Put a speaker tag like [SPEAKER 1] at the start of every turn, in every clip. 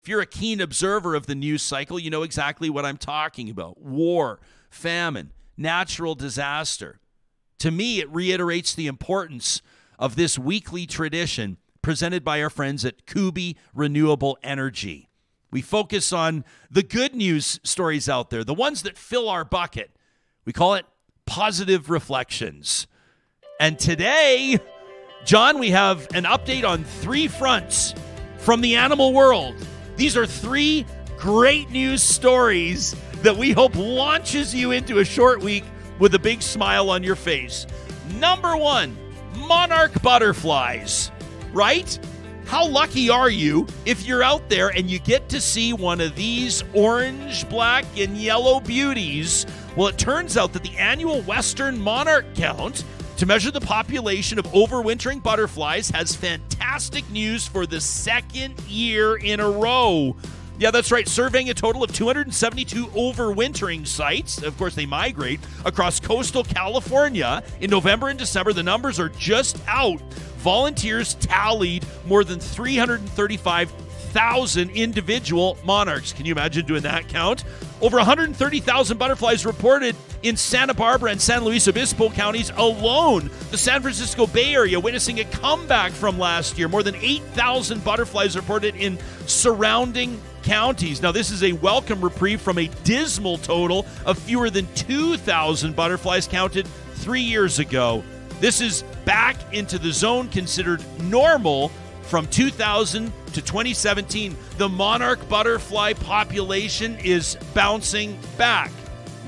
[SPEAKER 1] If you're a keen observer of the news cycle, you know exactly what I'm talking about. War, famine, natural disaster. To me, it reiterates the importance of this weekly tradition presented by our friends at Kuby Renewable Energy. We focus on the good news stories out there, the ones that fill our bucket. We call it Positive Reflections. And today, John, we have an update on 3 fronts from the animal world. These are 3 great news stories that we hope launches you into a short week with a big smile on your face. Number 1, monarch butterflies, right? How lucky are you if you're out there and you get to see one of these orange, black, and yellow beauties? Well, it turns out that the annual Western Monarch Count to measure the population of overwintering butterflies has fantastic news for the 2nd year in a row. Yeah, that's right. Surveying a total of 272 overwintering sites, of course they migrate, across coastal California in November and December. The numbers are just out. Volunteers tallied more than 335,000 individual monarchs. Can you imagine doing that count? Over 130,000 butterflies reported in Santa Barbara and San Luis Obispo counties alone. The San Francisco Bay Area witnessing a comeback from last year. More than 8,000 butterflies reported in surrounding counties. Now, this is a welcome reprieve from a dismal total of fewer than 2,000 butterflies counted 3 years ago. This is back into the zone considered normal from 2000 to 2017. The monarch butterfly population is bouncing back.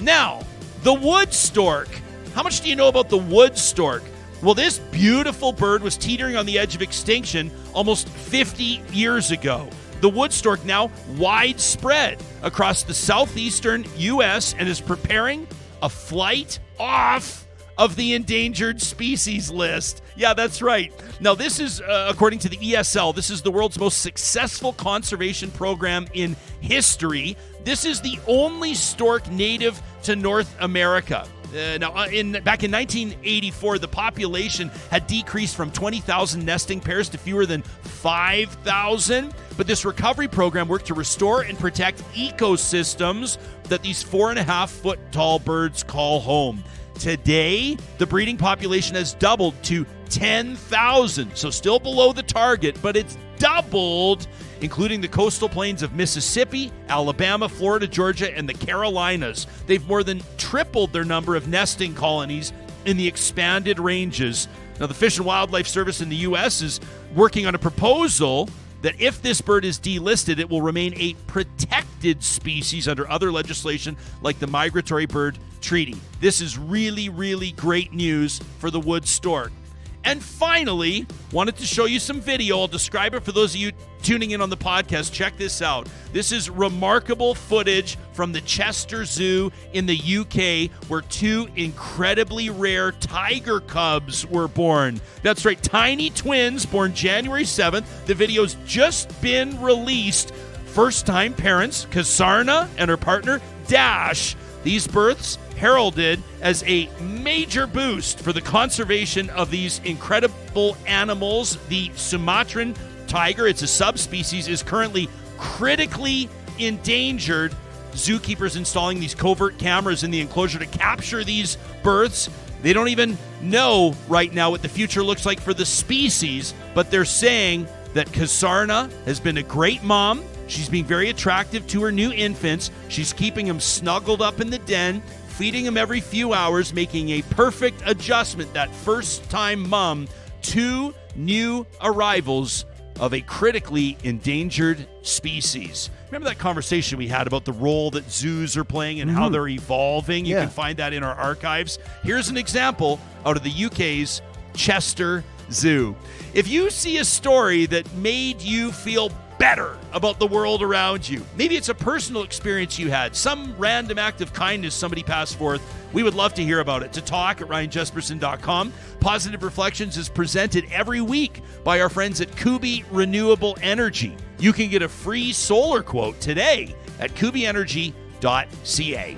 [SPEAKER 1] Now, the wood stork. How much do you know about the wood stork? Well, this beautiful bird was teetering on the edge of extinction almost 50 years ago. The wood stork now widespread across the southeastern U.S. and is preparing a flight off of the endangered species list. Yeah, that's right. Now, this is, according to the ESL, this is the world's most successful conservation program in history. This is the only stork native to North America. Back in 1984, the population had decreased from 20,000 nesting pairs to fewer than 5,000. But this recovery program worked to restore and protect ecosystems that these 4.5-foot tall birds call home. Today, the breeding population has doubled to 10,000, so still below the target, but it's doubled, including the coastal plains of Mississippi, Alabama, Florida, Georgia, and the Carolinas. They've more than tripled their number of nesting colonies in the expanded ranges. Now, the Fish and Wildlife Service in the U.S. is working on a proposal that if this bird is delisted, it will remain a protected species under other legislation like the Migratory Bird Treaty. This is really, really great news for the wood stork. And finally, wanted to show you some video. I'll describe it for those of you tuning in on the podcast. Check this out. This is remarkable footage from the Chester Zoo in the UK, where 2 incredibly rare tiger cubs were born. That's right, tiny twins born January 7th. The video's just been released. First-time parents, Kasarna and her partner, Dash. These births heralded as a major boost for the conservation of these incredible animals. The Sumatran Tiger, it's a subspecies, is currently critically endangered. Zookeepers installing these covert cameras in the enclosure to capture these births. They don't even know right now what the future looks like for the species, but they're saying that Kasarna has been a great mom. She's being very attractive to her new infants. She's keeping them snuggled up in the den, feeding them every few hours, making a perfect adjustment, that first-time mom, to new arrivals of a critically endangered species. Remember that conversation we had about the role that zoos are playing and how they're evolving? You can find that in our archives. Here's an example out of the UK's Chester Zoo. If you see a story that made you feel better about the world around you, maybe it's a personal experience you had, some random act of kindness somebody passed forth, we would love to hear about it. To talk at ryanjesperson.com. Positive Reflections is presented every week by our friends at Kuby Renewable Energy. You can get a free solar quote today at kubyenergy.ca.